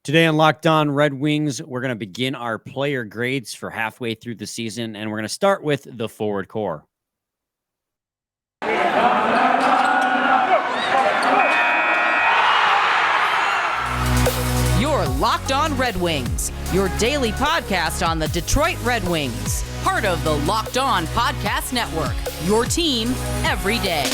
Today on Locked On Red Wings, we're going to begin our player grades for halfway through the season, and we're going to start with the forward core. You're Locked On Red Wings, your daily podcast on the Detroit Red Wings, part of the Locked On Podcast Network, your team every day.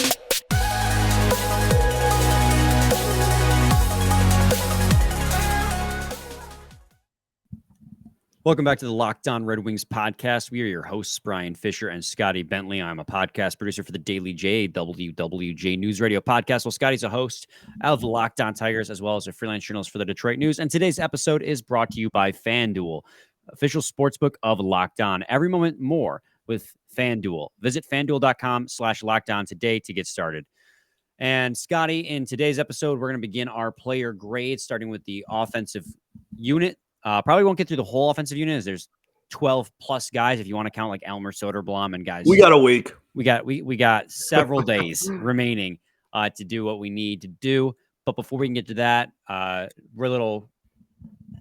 Welcome back to the Locked On Red Wings podcast. We are your hosts, Brian Fisher and Scotty Bentley. I'm a podcast producer for the Daily JWWJ News Radio podcast. Well, Scotty's a host of the Locked On Tigers, as well as a freelance journalist for the Detroit News. And today's episode is brought to you by FanDuel, official sportsbook of Locked On. Every moment more with FanDuel. Visit FanDuel.com/LockedOn today to get started. And Scotty, in today's episode, we're going to begin our player grades, starting with the offensive unit. Probably won't get through the whole offensive unit, as there's 12 plus guys if you want to count like Elmer Soderblom and guys. We got a week. We got several days remaining to do what we need to do. But before we can get to that, we're a little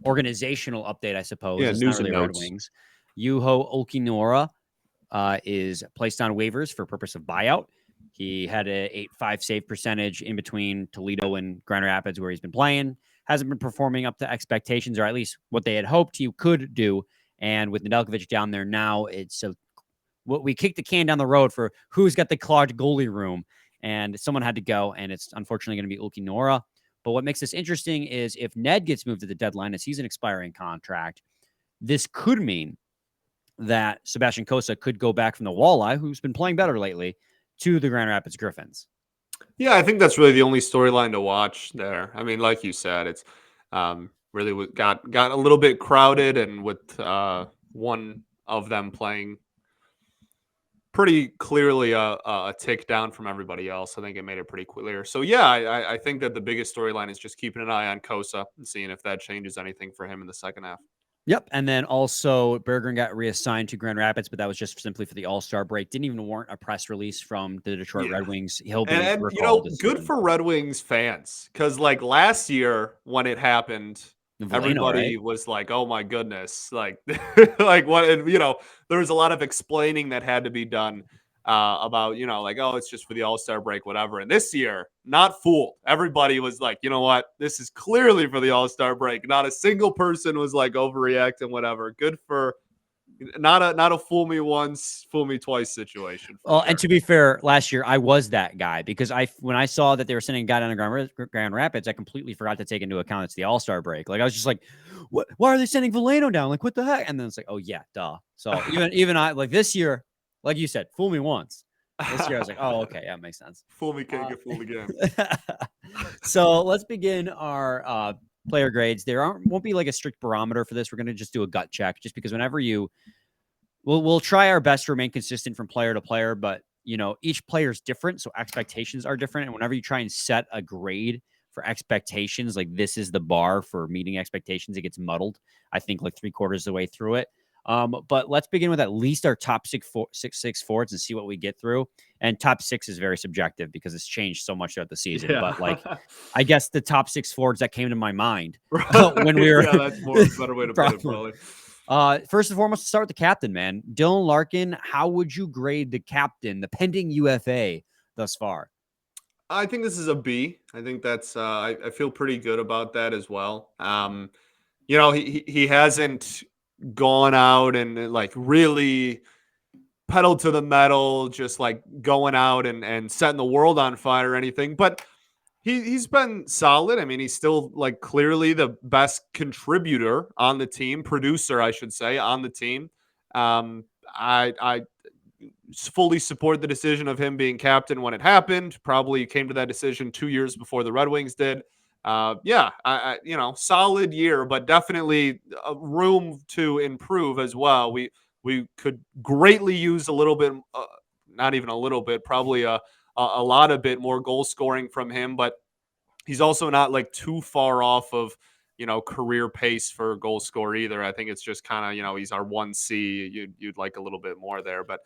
organizational update, I suppose. Yeah, it's news not really and Red notes. Wings. Juho Olkinuora is placed on waivers for purpose of buyout. He had a 8.5 save percentage in between Toledo and Grand Rapids, where he's been playing. Hasn't been performing up to expectations, or at least what they had hoped he could do. And with Nedeljkovic down there now, it's we kicked the can down the road for who's got the clogged goalie room, and someone had to go, and it's unfortunately going to be Olkinuora. But what makes this interesting is if Ned gets moved to the deadline, as he's an expiring contract, this could mean that Sebastian Cossa could go back from the Walleye, who's been playing better lately, to the Grand Rapids Griffins. Yeah, I think that's really the only storyline to watch there. I mean, like you said, it's really got a little bit crowded, and with one of them playing pretty clearly a tick down from everybody else, I think it made it pretty clear. So yeah, I think that the biggest storyline is just keeping an eye on Cossa and seeing if that changes anything for him in the second half. Yep. And then also Bergeron got reassigned to Grand Rapids, but that was just simply for the All-Star break. Didn't even warrant a press release from the Detroit Red Wings. He'll be and recalled. Good for Red Wings fans, because like last year when it happened, everybody was like, "Oh my goodness!" Like, like what? And, there was a lot of explaining that had to be done about, like, "Oh, it's just for the All-Star break, whatever." And this year, not fooled. Everybody was like, "You know what? This is clearly for the All-Star break." Not a single person was like overreacting, whatever. Good for not a fool me once, fool me twice situation. Well, sure. And to be fair, last year I was that guy, because when I saw that they were sending a guy down to Grand Rapids, I completely forgot to take into account it's the All-Star break. Like, I was just like, "What? Why are they sending Veleno down? Like, what the heck?" And then it's like, "Oh yeah, duh." So even I, like, this year, like you said, fool me once. This year I was like, "Oh, okay, yeah, it makes sense." Fool me can't get fooled again. So let's begin our player grades. Won't be like a strict barometer for this. We're going to just do a gut check, just because whenever we'll try our best to remain consistent from player to player, but each player is different, so expectations are different. And whenever you try and set a grade for expectations, like this is the bar for meeting expectations, it gets muddled, I think, like 3/4 of the way through it. But let's begin with at least our top six forwards and see what we get through. And top six is very subjective because it's changed so much throughout the season. Yeah. But like, I guess the top six forwards that came to my mind when we were that's a better way to put it, probably. First and foremost, start with the captain, man. Dylan Larkin, how would you grade the captain, the pending UFA thus far? I think this is a B. I think that's I feel pretty good about that as well. He hasn't gone out and like really pedal to the metal, just like going out and setting the world on fire or anything, but he's been solid. I mean, he's still like clearly the best contributor on the team, producer, I should say, on the team. I fully support the decision of him being captain when it happened. Probably came to that decision 2 years before the Red Wings did. Solid year, but definitely room to improve as well. We could greatly use a little bit, not even a little bit, probably a lot of bit more goal scoring from him, but he's also not like too far off of, career pace for goal score either. I think it's just kind of, he's our 1C. You'd like a little bit more there, but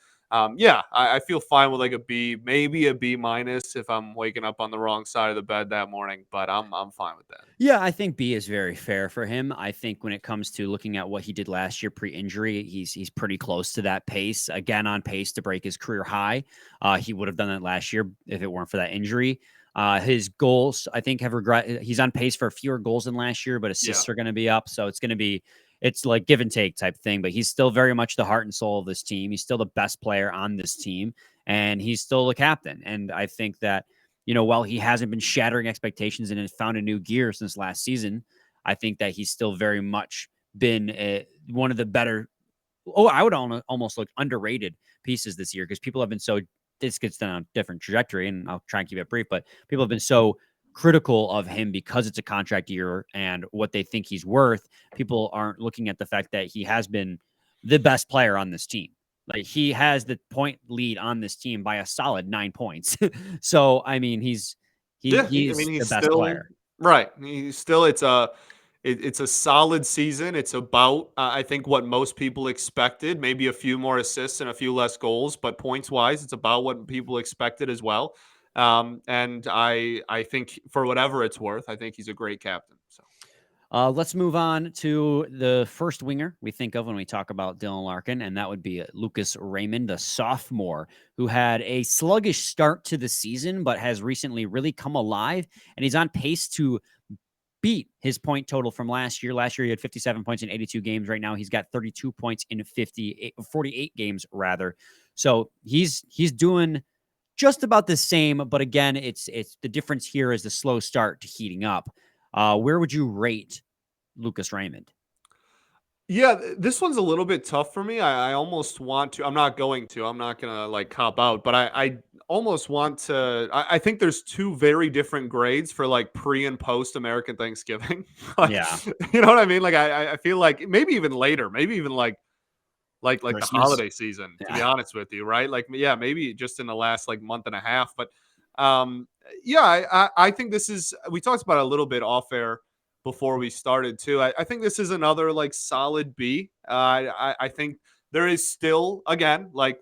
Yeah, I feel fine with like a B, maybe a B minus if I'm waking up on the wrong side of the bed that morning, but I'm fine with that. Yeah, I think B is very fair for him. I think when it comes to looking at what he did last year pre-injury, he's pretty close to that pace. Again, on pace to break his career high. He would have done that last year if it weren't for that injury. His goals, I think, he's on pace for fewer goals than last year, but assists are going to be up. So it's like give and take type thing. But he's still very much the heart and soul of this team. He's still the best player on this team, and he's still the captain. And I think that, while he hasn't been shattering expectations and has found a new gear since last season, I think that he's still very much been one of the better. Oh, I would almost look underrated pieces this year because people have been so. This gets down on a different trajectory, and I'll try and keep it brief. But people have been so critical of him because it's a contract year and what they think he's worth. People aren't looking at the fact that he has been the best player on this team. Like, he has the point lead on this team by a solid 9 points. So, I mean, he's the best still player. right. He's still it's a solid season. It's about I think what most people expected, maybe a few more assists and a few less goals, but points wise, it's about what people expected as well. And I think for whatever it's worth, I think he's a great captain. So. Let's move on to the first winger we think of when we talk about Dylan Larkin, and that would be Lucas Raymond, the sophomore, who had a sluggish start to the season, but has recently really come alive, and he's on pace to beat his point total from last year. Last year, he had 57 points in 82 games. Right now, he's got 32 points in 48 games, rather. So he's doing just about the same, but again, it's the difference here is the slow start to heating up. Where would you rate Lucas Raymond? Yeah, this one's a little bit tough for me. I almost want to. I'm not going to. I'm not gonna like cop out, but I almost want to. I think there's two very different grades for like pre and post American Thanksgiving. Like, Yeah. you know what I mean? Like, I feel like maybe even later, maybe even like the Christmas? holiday season. To be Yeah. honest with you, right? Like, yeah, maybe just in the last like month and a half. But yeah, I think this is. We talked about it a little bit off air before we started too. I think this is another like solid B. I think there is still again like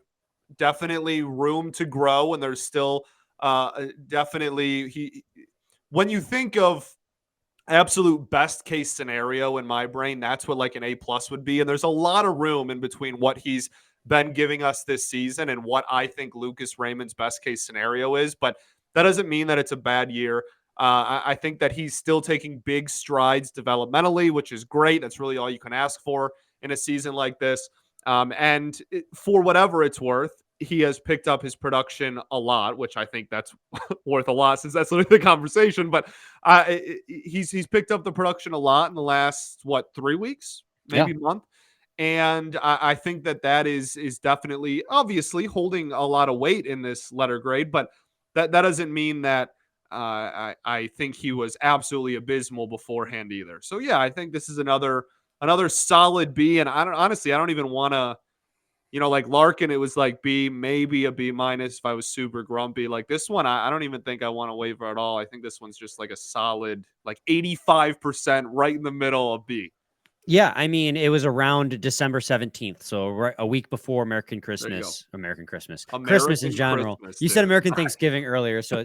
definitely room to grow, and there's still definitely he. When you think of absolute best case scenario in my brain, that's what like an A plus would be, and there's a lot of room in between what he's been giving us this season and what I think Lucas Raymond's best case scenario is. But that doesn't mean that it's a bad year. I think that he's still taking big strides developmentally, which is great. That's really all you can ask for in a season like this. For whatever it's worth, he has picked up his production a lot, which I think that's worth a lot since that's literally the conversation. But he's picked up the production a lot in the last 3 weeks, maybe month. And I think that is definitely obviously holding a lot of weight in this letter grade, but that doesn't mean that I think he was absolutely abysmal beforehand either. So yeah, I think this is another solid B. And I don't even want to, like Larkin, it was like B, maybe a B minus if I was super grumpy. Like this one, I don't even think I want to waver at all. I think this one's just like a solid, like 85% right in the middle of B. Yeah, I mean, it was around December 17th, so a week before Christmas in general. You said American Thanksgiving earlier, so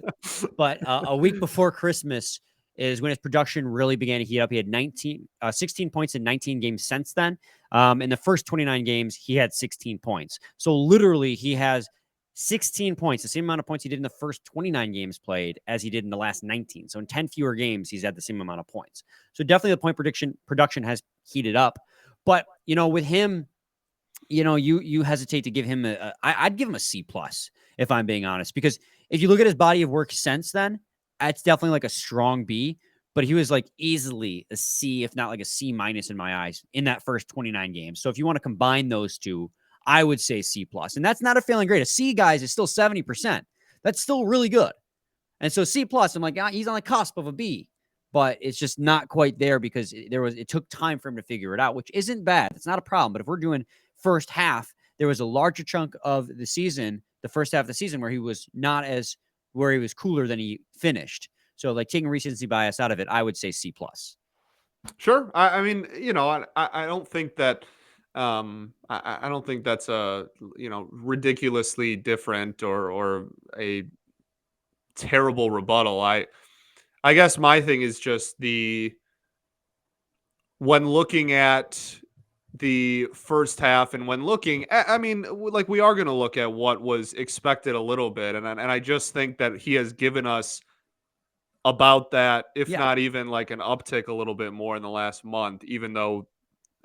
but a week before Christmas is when his production really began to heat up. He had 16 points in 19 games since then. In the first 29 games, he had 16 points. So literally, he has 16 points, the same amount of points he did in the first 29 games played as he did in the last 19. So in 10 fewer games, he's had the same amount of points. So definitely the point production has heated up. But, with him, you hesitate to give him I'd give him a C plus if I'm being honest, because if you look at his body of work since then, it's definitely like a strong B, but he was like easily a C, if not like a C minus in my eyes in that first 29 games. So if you want to combine those two, I would say C plus, and that's not a failing grade. A C, guys, is still 70%. That's still really good. And so C plus, I'm like, he's on the cusp of a B, but it's just not quite there because it took time for him to figure it out, which isn't bad. It's not a problem. But if we're doing first half, there was a larger chunk of the season, the first half of the season, where he was cooler than he finished. So like taking recency bias out of it, I would say C plus. Sure. I mean, I don't think that I don't think that's a ridiculously different or a terrible rebuttal. I guess my thing is just when looking at the first half and when looking I mean, like we are going to look at what was expected a little bit, and I just think that he has given us about that, if Yeah. not even like an uptick a little bit more in the last month, even though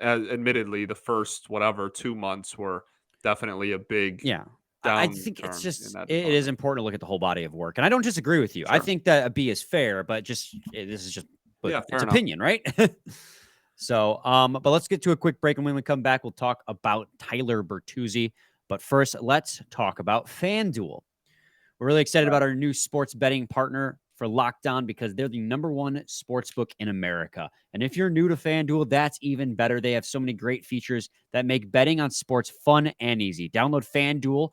admittedly the first whatever 2 months were definitely a big Yeah. I think it's downturn in just that it is department. important to look at the whole body of work. And I don't disagree with you. I Sure. think that a B is fair, but this is just but Yeah, it's fair enough. opinion, right? So, but let's get to a quick break, and when we come back, we'll talk about Tyler Bertuzzi. But first, let's talk about FanDuel. We're really excited about our new sports betting partner for Locked On because they're the #1 sports book in America. And if you're new to FanDuel, that's even better. They have so many great features that make betting on sports fun and easy. Download FanDuel.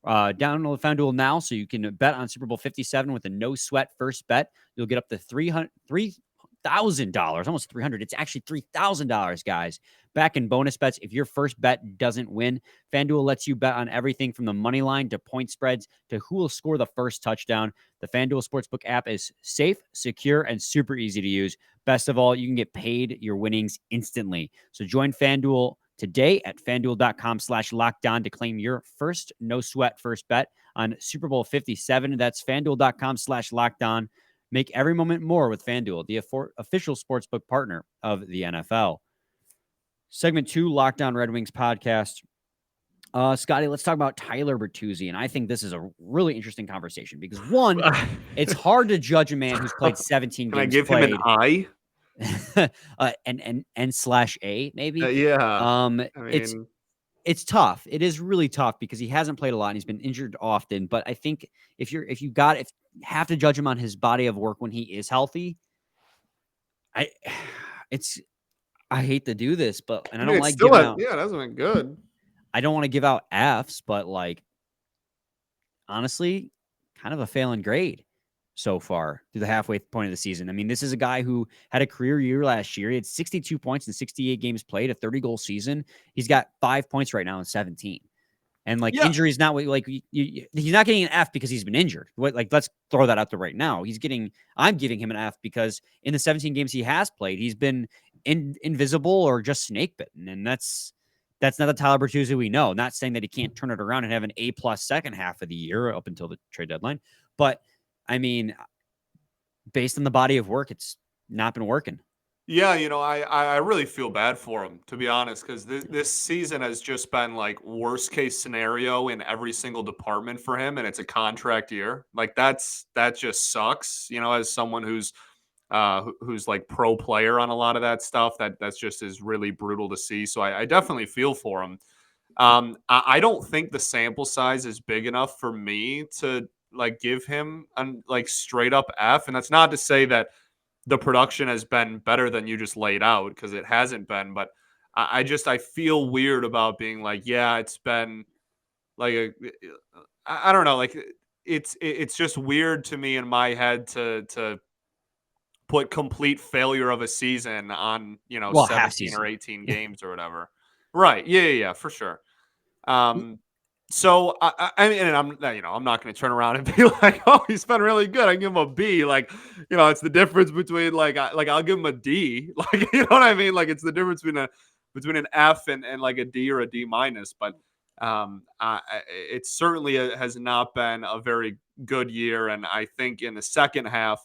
Download FanDuel now so you can bet on Super Bowl 57 with a no sweat first bet. You'll get up to $3,000, almost 300. It's actually $3,000, guys. Back in bonus bets if your first bet doesn't win. FanDuel lets you bet on everything from the money line to point spreads to who will score the first touchdown. The FanDuel Sportsbook app is safe, secure, and super easy to use. Best of all, you can get paid your winnings instantly. So join FanDuel today at FanDuel.com/lockdown to claim your first no sweat first bet on Super Bowl 57. That's FanDuel.com/lockdown. Make every moment more with FanDuel, the official sportsbook partner of the NFL. Segment 2, Locked On Red Wings podcast. Scotty, let's talk about Tyler Bertuzzi. And I think this is a really interesting conversation because, one, it's hard to judge a man who's played 17 Can I games give him an played. I? And N/A maybe. Yeah. I It's mean, it's tough. It is really tough because he hasn't played a lot and he's been injured often. But I think if you have to judge him on his body of work when he is healthy, I it's I hate to do this, but and I I mean, don't it's like still giving out. yeah, it hasn't been good. I don't want to give out Fs, but like honestly, kind of a failing grade so far through the halfway point of the season. I mean, this is a guy who had a career year last year. He had 62 points in 68 games played, a 30-goal season. He's got 5 points right now in 17. And like Yeah. injury is not like he's not getting an F because he's been injured. Like let's throw that out there right now. I'm giving him an F because in the 17 games he has played, he's been invisible or just snake bitten, and that's not the Tyler Bertuzzi we know. Not saying that he can't turn it around and have an A+ second half of the year up until the trade deadline, but I mean, based on the body of work, it's not been working. Yeah, I really feel bad for him, to be honest, because this season has just been like worst case scenario in every single department for him, and it's a contract year. Like that just sucks. As someone who's like pro player on a lot of that stuff, that's just is really brutal to see. So I definitely feel for him. I don't think the sample size is big enough for me to like give him an like straight up F, and that's not to say that the production has been better than you just laid out because it hasn't been. But I feel weird about being like, yeah, it's been like I don't know, like it's just weird to me in my head to put complete failure of a season on Well, half 17 or season. 18 games or whatever. Right? Yeah, for sure. Um, so I mean, and I'm not going to turn around and be like, oh, he's been really good. I give him a B. Like, it's the difference between like I'll give him a D. Like, you know what I mean? Like, it's the difference between an F and like a D or a D minus. But it certainly has not been a very good year. And I think in the second half,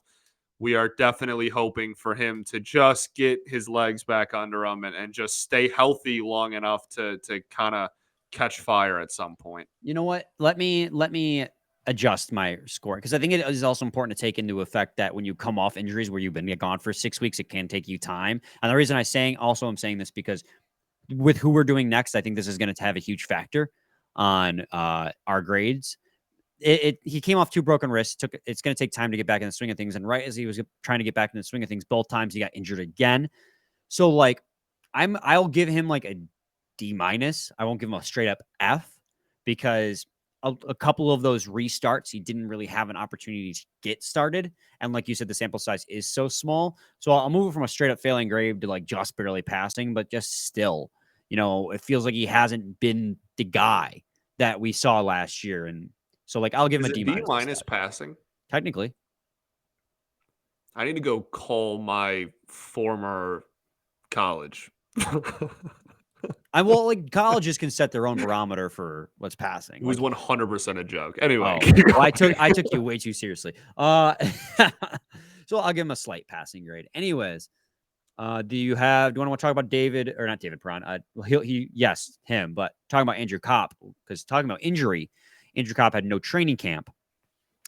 we are definitely hoping for him to just get his legs back under him and just stay healthy long enough to kind of catch fire at some point. You know what? Let me adjust my score because I think it is also important to take into effect that when you come off injuries where you've been gone for 6 weeks, it can take you time. And the reason I'm saying this because with who we're doing next, I think this is going to have a huge factor on our grades. He came off 2 broken wrists. It's going to take time to get back in the swing of things. And right as he was trying to get back in the swing of things, both times he got injured again. So like, I'll give him like a D minus. I won't give him a straight up F because a couple of those restarts, he didn't really have an opportunity to get started. And like you said, the sample size is so small. So I'll move it from a straight up failing grade to like just barely passing, but just still, it feels like he hasn't been the guy that we saw last year. And so, like, I'll give him Is a it D- D- passing? technically. I need to go call my former college. Like, colleges can set their own barometer for what's passing. It was Like, 100% a joke. Anyway, well, I took you way too seriously. So I'll give him a slight passing grade. Anyways, do you want to talk about David, or not David Perron? Yes, him, but talking about Andrew Copp, because talking about injury, Andrew Copp had no training camp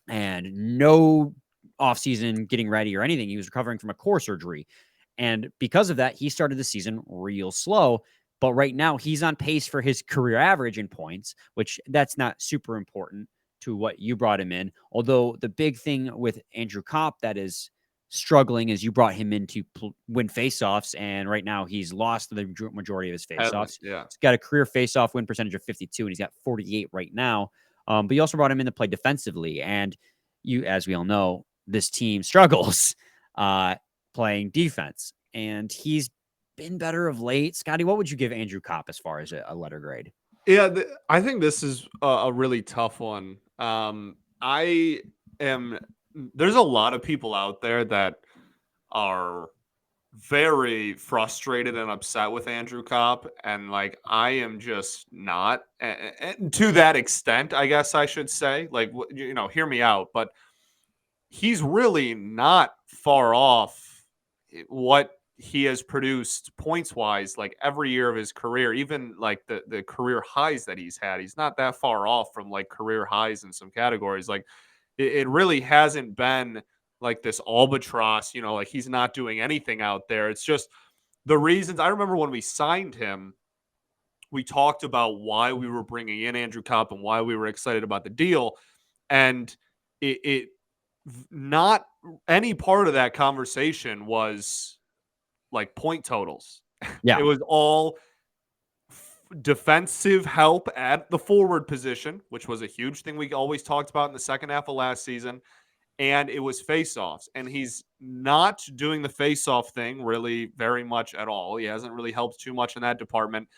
and no offseason getting ready or anything. He was recovering from a core surgery. And because of that, he started the season real slow. But right now, he's on pace for his career average in points, which that's not super important to what you brought him in. Although the big thing with Andrew Copp that is struggling is you brought him in to win faceoffs, and right now he's lost the majority of his faceoffs. yeah. He's got a career faceoff win percentage of 52, and he's got 48 right now. But you also brought him in to play defensively, and as we all know, this team struggles playing defense, and he's been better of late. Scotty, what would you give Andrew Copp as far as a letter grade? Yeah, I think this is a really tough one. There's a lot of people out there that are very frustrated and upset with Andrew Copp, and like I am just not, and to that extent, I guess I should say. Like, hear me out, but he's really not far off what he has produced points wise, like every year of his career, even like the career highs that he's had. He's not that far off from like career highs in some categories. Like it really hasn't been like this albatross, like he's not doing anything out there. It's just the reasons. I remember when we signed him, we talked about why we were bringing in Andrew Copp and why we were excited about the deal. And it not any part of that conversation was like point totals. Yeah. It was all defensive help at the forward position, which was a huge thing we always talked about in the second half of last season. And it was faceoffs. And he's not doing the faceoff thing really very much at all. He hasn't really helped too much in that department.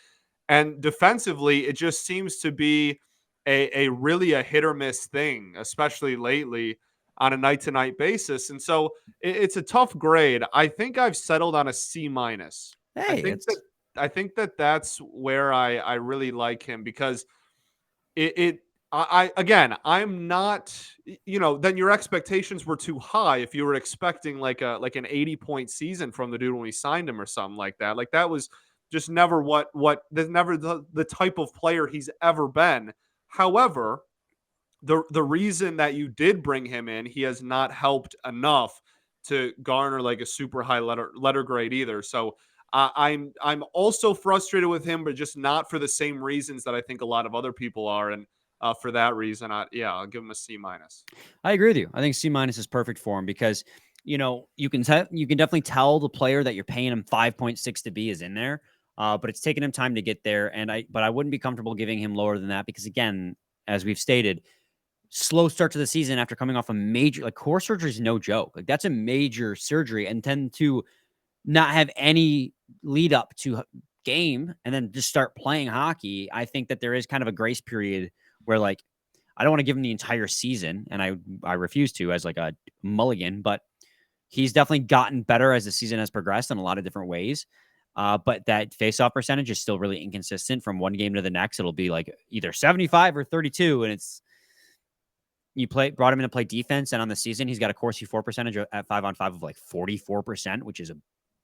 And defensively, it just seems to be a really a hit or miss thing, especially lately on a night-to-night basis. And so it's a tough grade. I think I've settled on a C minus. Hey, I think that that's where I really like him, because I'm not, then your expectations were too high if you were expecting like an 80-point season from the dude when we signed him or something like that. Like that was just never never the type of player he's ever been. However, the reason that you did bring him in, he has not helped enough to garner like a super high letter grade either. So I'm also frustrated with him, but just not for the same reasons that I think a lot of other people are. And for that reason, I'll give him a C minus. I agree with you. I think C minus is perfect for him because you can definitely tell the player that you're paying him 5.6 to be is in there. But it's taken him time to get there, but I wouldn't be comfortable giving him lower than that because, again, as we've stated, slow start to the season after coming off a major, like, core surgery is no joke. Like, that's a major surgery, and tend to not have any lead up to game and then just start playing hockey. I think that there is kind of a grace period where, like, I don't want to give him the entire season, and I refuse to as like a mulligan, but he's definitely gotten better as the season has progressed in a lot of different ways. But that faceoff percentage is still really inconsistent from one game to the next. It'll be like either 75 or 32. And brought him in to play defense. And on the season, he's got a Corsi 4 percentage at 5-on-5 of like 44%, which is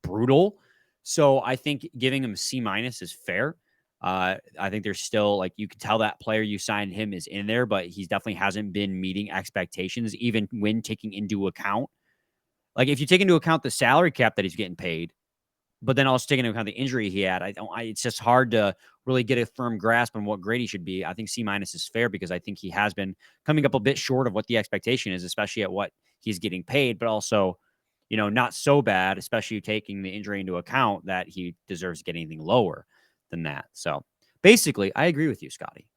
brutal. So I think giving him a C minus is fair. I think there's still, like, you can tell that player you signed him is in there, but he definitely hasn't been meeting expectations, even when taking into account, like, if you take into account the salary cap that he's getting paid, but then also taking into account the injury he had, it's just hard to really get a firm grasp on what grade he should be. I think C minus is fair because I think he has been coming up a bit short of what the expectation is, especially at what he's getting paid, but also, not so bad, especially taking the injury into account, that he deserves to get anything lower than that. So basically, I agree with you, Scotty.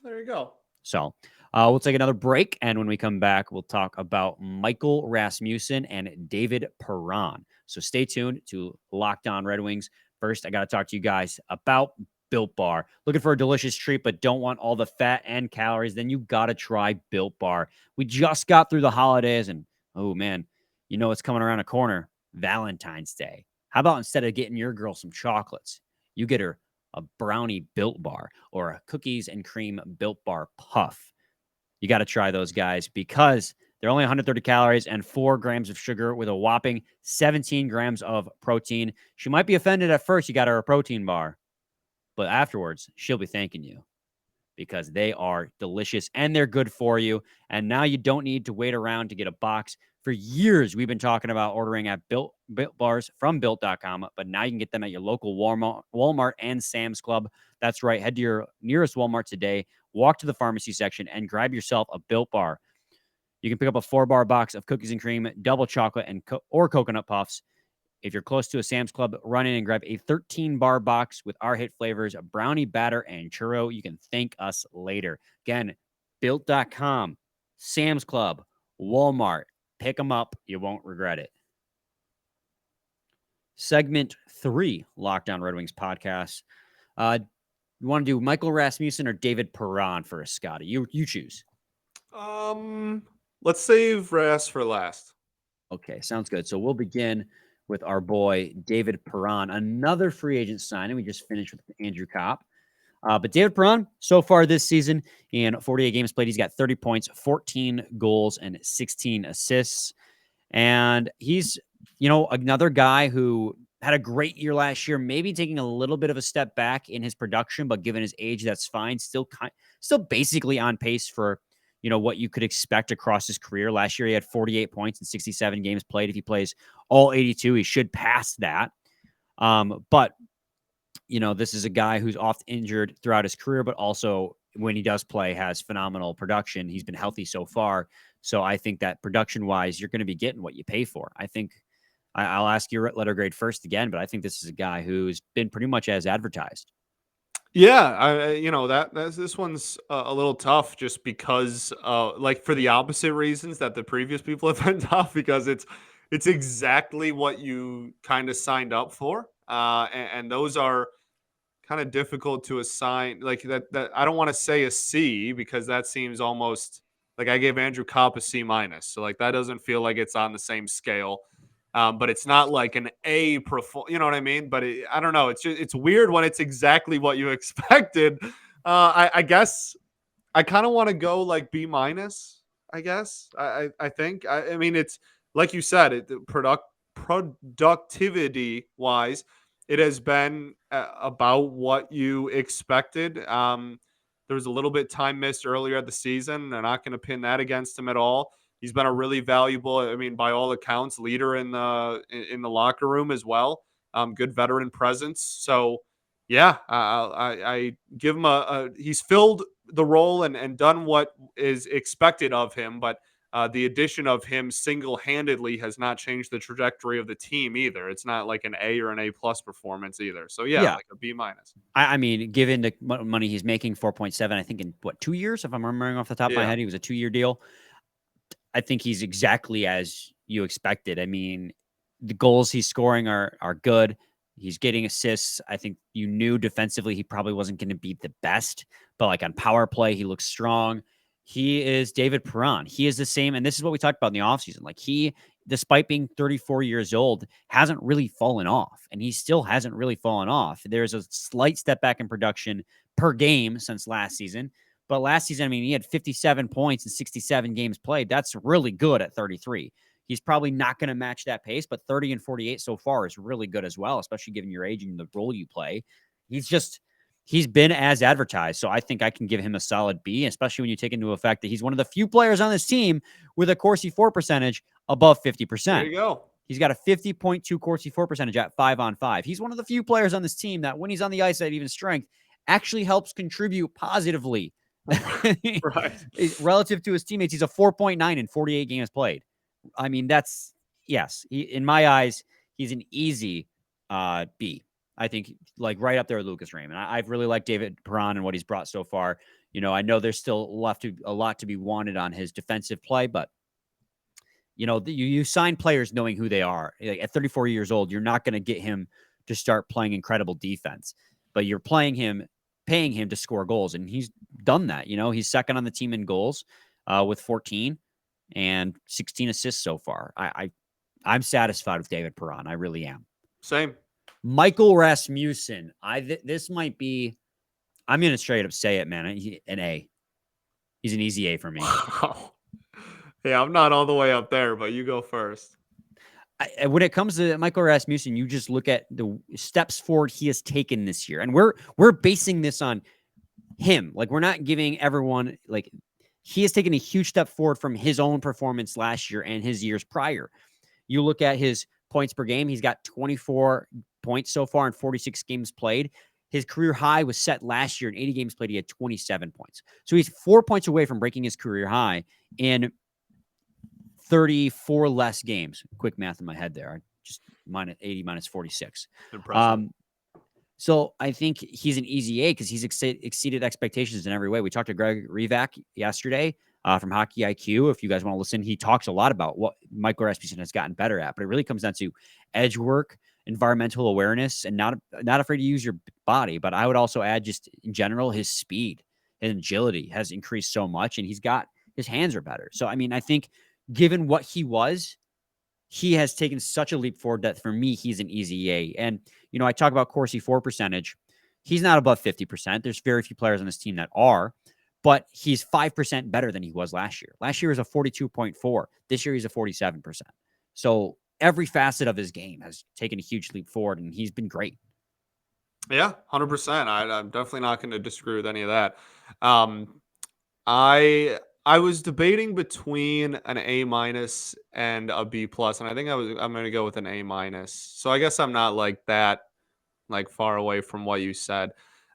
There you go. So we'll take another break, and when we come back, we'll talk about Michael Rasmussen and David Perron. So stay tuned to Locked On Red Wings. first, I got to talk to you guys about Built Bar. Looking for a delicious treat, but don't want all the fat and calories? Then you got to try Built Bar. We just got through the holidays, and oh man, you know what's coming around a corner? Valentine's Day. How about instead of getting your girl some chocolates, you get her a brownie Built Bar or a cookies and cream Built Bar puff? You got to try those guys because they're only 130 calories and 4 grams of sugar with a whopping 17 grams of protein. She might be offended at first you got her a protein bar, but afterwards she'll be thanking you because they are delicious and they're good for you. And now you don't need to wait around to get a box. For years, we've been talking about ordering at Built Bars from Built.com, but now you can get them at your local Walmart and Sam's Club. That's right. Head to your nearest Walmart today, walk to the pharmacy section, and grab yourself a Built Bar. You can pick up a 4-bar box of cookies and cream, double chocolate, and or coconut puffs. If you're close to a Sam's Club, run in and grab a 13-bar box with our hit flavors, brownie batter, and churro. You can thank us later. Again, Built.com, Sam's Club, Walmart. Pick them up. You won't regret it. Segment 3, Locked On Red Wings podcast. You want to do Michael Rasmussen or David Perron for a Scotty? You choose. Let's save Ras for last. Okay, sounds good. So we'll begin with our boy David Perron, another free agent signing. We just finished with Andrew Copp. But David Perron, so far this season, in 48 games played, he's got 30 points, 14 goals, and 16 assists. And he's, another guy who had a great year last year, maybe taking a little bit of a step back in his production, but given his age, that's fine. Still basically on pace for, what you could expect across his career. Last year, he had 48 points in 67 games played. If he plays all 82, he should pass that. But this is a guy who's oft injured throughout his career, but also when he does play has phenomenal production. He's been healthy so far. So I think that production-wise, you're going to be getting what you pay for. I think I'll ask your letter grade first again, but I think this is a guy who's been pretty much as advertised. Yeah, this one's a little tough just because, for the opposite reasons that the previous people have been tough, because it's exactly what you kind of signed up for, and those are kind of difficult to assign. Like that I don't want to say a C because that seems almost like I gave Andrew Copp a C minus, so like that doesn't feel like it's on the same scale. But it's not like an A, you know what I mean? But I don't know. It's weird when it's exactly what you expected. I guess I kind of want to go like B minus. I guess I think. I mean, it's like you said, productivity wise, it has been about what you expected. There was a little bit time missed earlier at the season. They're not going to pin that against him at all. He's been a really valuable, by all accounts, leader in the locker room as well. Good veteran presence. So, yeah, I give him he's filled the role and done what is expected of him. But the addition of him single-handedly has not changed the trajectory of the team either. It's not like an A or an A plus performance either. So, yeah. Like a B minus. I mean, given the money he's making, 4.7, I think in 2 years, if I'm remembering off the top of my head, he was a 2-year deal. I think he's exactly as you expected. I mean, the goals he's scoring are good. He's getting assists. I think you knew defensively he probably wasn't going to be the best, but like on power play, he looks strong. He is David Perron. He is the same. And this is what we talked about in the offseason. Like he, despite being 34 years old, hasn't really fallen off. And he still hasn't really fallen off. There's a slight step back in production per game since last season. But last season, I mean, he had 57 points in 67 games played. That's really good at 33. He's probably not going to match that pace, but 30 and 48 so far is really good as well, especially given your age and the role you play. He's been as advertised. So I think I can give him a solid B, especially when you take into effect that he's one of the few players on this team with a Corsi for percentage above 50%. There you go. He's got a 50.2 Corsi for percentage at 5-on-5. He's one of the few players on this team that when he's on the ice at even strength actually helps contribute positively. Right. Relative to his teammates, he's a 4.9 in 48 games played. I mean, in my eyes, he's an easy B. I think like right up there with Lucas Raymond. I've really liked David Perron and what he's brought so far. I know there's still a lot to be wanted on his defensive play, but you sign players knowing who they are. Like at 34 years old, you're not going to get him to start playing incredible defense. But you're paying him to score goals, and he's done that. He's second on the team in goals with 14 and 16 assists so far. I'm satisfied with David Perron. I really am. Same. Michael Rasmussen. This might be. I'm gonna straight up say it, man. An A. He's an easy A for me. Wow. Yeah, I'm not all the way up there, but you go first. When it comes to Michael Rasmussen, you just look at the steps forward he has taken this year, and we're basing this on him. Like, we're not giving everyone, like, he has taken a huge step forward from his own performance last year and his years prior. You look at his points per game; he's got 24 points so far in 46 games played. His career high was set last year in 80 games played. He had 27 points, so he's 4 points away from breaking his career high in 34 less games. Quick math in my head there. Just minus 80 minus 46. Impressive. So I think he's an easy A because he's exceeded expectations in every way. We talked to Greg Revak yesterday from Hockey IQ. If you guys want to listen, he talks a lot about what Michael Rasmussen has gotten better at, but it really comes down to edge work, environmental awareness, and not afraid to use your body. But I would also add, just in general, his speed and agility has increased so much, and his hands are better. So, I mean, I think given what he has taken such a leap forward that for me, he's an easy A. And, I talk about Corsi for percentage. He's not above 50%. There's very few players on this team that are, but he's 5% better than he was last year. Last year was a 42.4. This year he's a 47%. So every facet of his game has taken a huge leap forward, and he's been great. Yeah, 100%. I'm definitely not going to disagree with any of that. I was debating between an A- and a B+, and I think I'm going to go with an A-. So I guess I'm not like that, like, far away from what you said.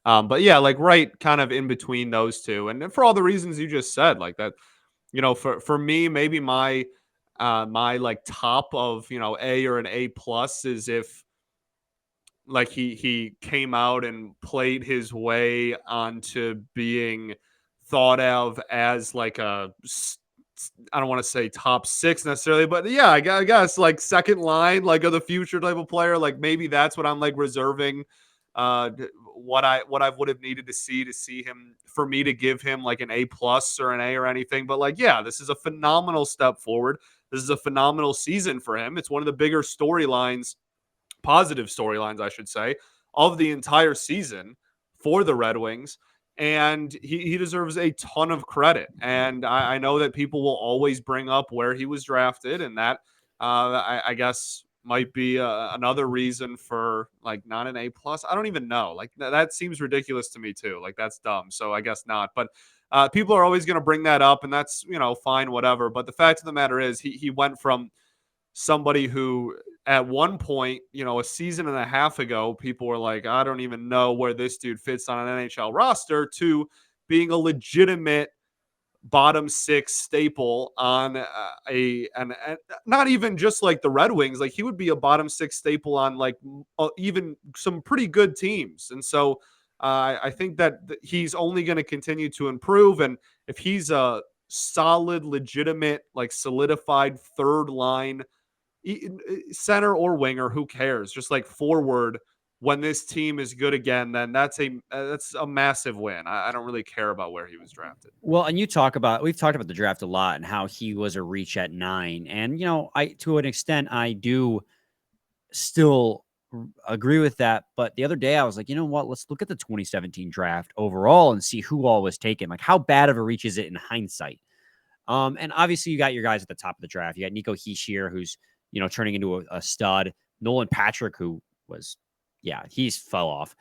But yeah, like, right kind of in between those two. And for all the reasons you just said, like that, for me, maybe my like top of, A or an A+ is if, like, he came out and played his way onto being thought of as like I don't want to say top 6 necessarily, but yeah, I guess like second line, like, of the future type of player. Like, maybe that's what I'm like reserving, what I would have needed to see him, for me to give him like an A+ or an A or anything. But, like, yeah, this is a phenomenal step forward. This is a phenomenal season for him. It's one of the bigger positive storylines, I should say, of the entire season for the Red Wings. And he deserves a ton of credit. And I know that people will always bring up where he was drafted, and that I guess might be another reason for, like, not an A+. I don't even know. Like, that seems ridiculous to me too. Like, that's dumb. So I guess not. But people are always going to bring that up, and that's, fine, whatever. But the fact of the matter is, he went from somebody who, at one point, a season and a half ago, people were like, I don't even know where this dude fits on an NHL roster, to being a legitimate bottom 6 staple on and not even just like the Red Wings. Like, he would be a bottom 6 staple on, like, even some pretty good teams. And so I think that he's only going to continue to improve. And if he's a solid, legitimate, like, solidified third line center or winger, who cares? Just, like, forward, when this team is good again, then that's a massive win. I don't really care about where he was drafted. Well, and we've talked about the draft a lot and how he was a reach at 9. And, to an extent, I do still agree with that. But the other day I was like, you know what? Let's look at the 2017 draft overall and see who all was taken. Like, how bad of a reach is it in hindsight? And obviously you got your guys at the top of the draft. You got Nico Hischier, who's, turning into a stud. Nolan Patrick, who was, he's fell off.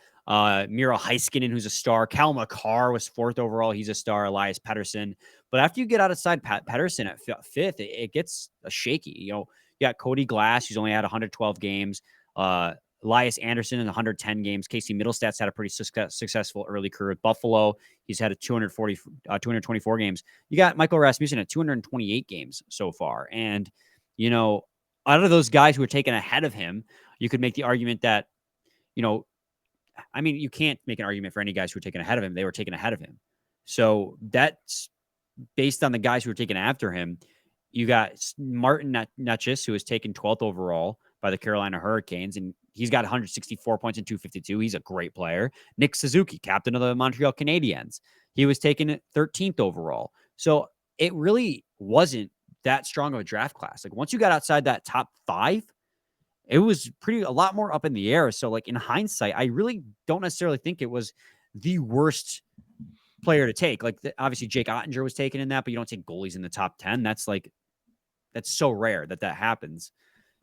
Miro Heiskanen, who's a star. Cal McCarr was 4th overall. He's a star. Elias Pettersson. But after you get outside Pettersson at 5th, it gets shaky. You got Cody Glass, who's only had 112 games. Elias Anderson in 110 games. Casey Middlestats had a pretty successful early career with Buffalo. He's had 224 games. You got Michael Rasmussen at 228 games so far. And, out of those guys who were taken ahead of him, you could make the argument that, you can't make an argument for any guys who were taken ahead of him. They were taken ahead of him. So that's based on the guys who were taken after him. You got Martin Necas, who was taken 12th overall. by the Carolina Hurricanes, and he's got 164 points in 252. He's a great player. Nick Suzuki, captain of the Montreal Canadiens, he was taken 13th overall. So it really wasn't that strong of a draft class. Like once you got outside that top 5, it was a lot more up in the air. So like in hindsight, I really don't necessarily think it was the worst player to take. Like obviously Jake Ottinger was taken in that, but you don't take goalies in the top 10. That's so rare that happens.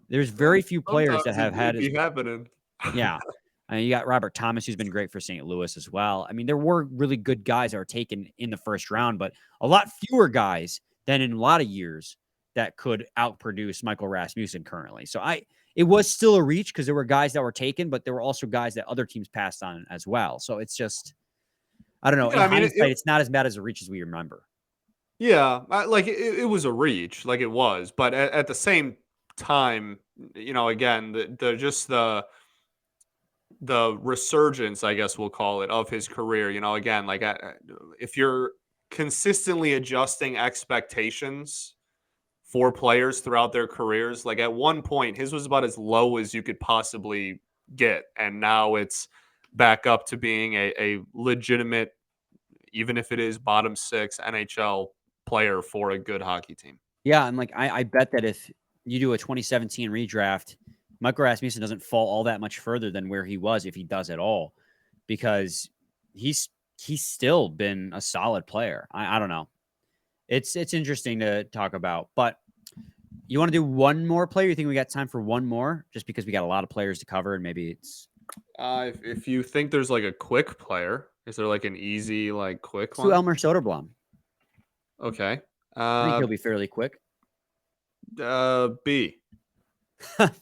There's very few players that have had be happening. Yeah. I mean, you got Robert Thomas, who's been great for St. Louis as well. I mean, there were really good guys that were taken in the first round, but a lot fewer guys than in a lot of years that could outproduce Michael Rasmussen currently. So it was still a reach because there were guys that were taken, but there were also guys that other teams passed on as well. So it's just, I don't know. Yeah, in hindsight, it's not as bad as a reach as we remember. Yeah, it was a reach, like it was, but at the same time, again, the resurgence, I guess we'll call it, of his career. Again, like if you're consistently adjusting expectations for players throughout their careers, like at one point his was about as low as you could possibly get, and now it's back up to being a legitimate, even if it is bottom 6 NHL player for a good hockey team. Yeah, and like I bet that if you do a 2017 redraft, Michael Rasmussen doesn't fall all that much further than where he was, if he does at all, because he's still been a solid player. I don't know. It's interesting to talk about, but you want to do one more player? You think we got time for one more? Just because we got a lot of players to cover, and maybe it's. If you think there's like a quick player, is there like an easy, like quick one? To Elmer Soderblom. Okay. I think he'll be fairly quick. B.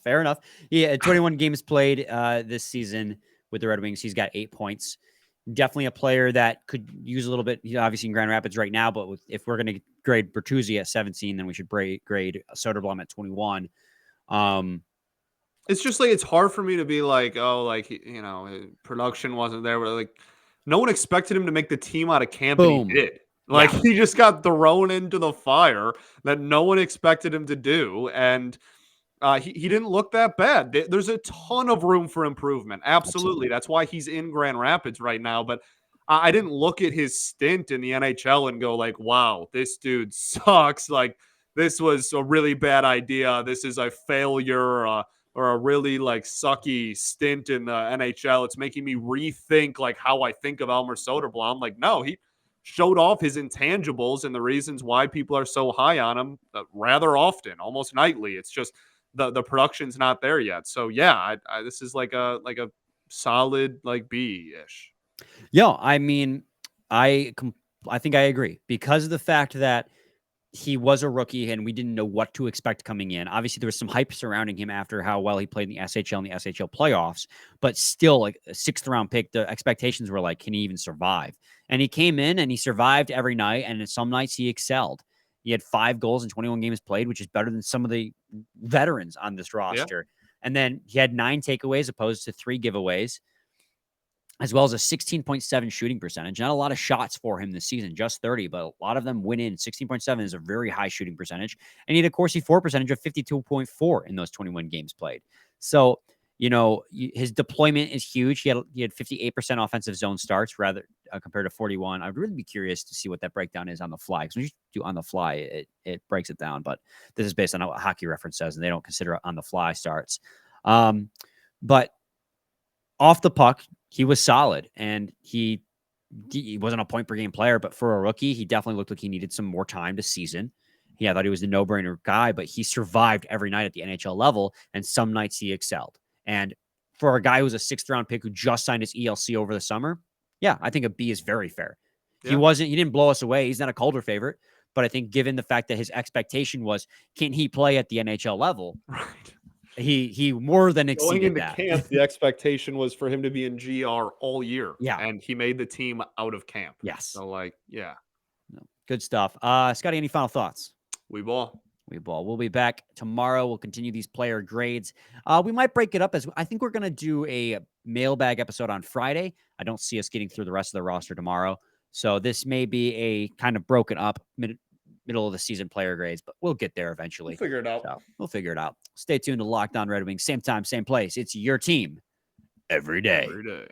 Fair enough. Yeah, 21 games played this season with the Red Wings. He's got 8 points. Definitely a player that could use a little bit. He's obviously in Grand Rapids right now, but if we're going to grade Bertuzzi at 17, then we should grade Soderblom at 21. It's just like it's hard for me to be like, oh, like production wasn't there, but like no one expected him to make the team out of camp, Boom. and he did. Like he just got thrown into the fire that no one expected him to do, and he didn't look that bad. There's a ton of room for improvement. Absolutely. That's why he's in Grand Rapids right now. But I didn't look at his stint in the NHL and go like, wow, this dude sucks. Like this was a really bad idea. This is a failure or a really like sucky stint in the NHL. It's making me rethink like how I think of Elmer Soderblom. Like, no, he showed off his intangibles and the reasons why people are so high on him rather often, almost nightly. It's just the production's not there yet. So yeah, this is like a solid like B-ish. Yeah, I mean, I think I agree because of the fact that he was a rookie and we didn't know what to expect coming in. Obviously, there was some hype surrounding him after how well he played in the SHL and the SHL playoffs, but still, like a 6th round pick, the expectations were like, can he even survive? And he came in and he survived every night, and some nights he excelled. He had 5 goals in 21 games played, which is better than some of the veterans on this roster. Yeah. And then he had 9 takeaways opposed to 3 giveaways, as well as a 16.7 shooting percentage. Not a lot of shots for him this season, just 30, but a lot of them went in. 16.7 is a very high shooting percentage. And he had a Corsi 4 percentage of 52.4 in those 21 games played. So, his deployment is huge. He had 58% offensive zone starts rather compared to 41. I'd really be curious to see what that breakdown is on the fly. Because when you do on the fly, it breaks it down. But this is based on what Hockey Reference says, and they don't consider it on the fly starts. But off the puck, he was solid, and he wasn't a point per game player, but for a rookie, he definitely looked like he needed some more time to season. I thought he was a no-brainer guy, but he survived every night at the NHL level, and some nights he excelled. And for a guy who's a 6th round pick who just signed his ELC over the summer, yeah, I think a B is very fair. Yeah. He didn't blow us away. He's not a Calder favorite, but I think given the fact that his expectation was, can he play at the NHL level? Right. He more than exceeded that. Going into camp, the expectation was for him to be in GR all year. Yeah. And he made the team out of camp. Yes. So, yeah. No, good stuff. Scotty, any final thoughts? We ball. We'll be back tomorrow. We'll continue these player grades. We might break it up as I think we're going to do a mailbag episode on Friday. I don't see us getting through the rest of the roster tomorrow. So this may be a kind of broken up middle of the season player grades, but we'll get there eventually. We'll figure it out. So we'll figure it out. Stay tuned to Locked On Red Wings. Same time, same place. It's your team every day. Every day.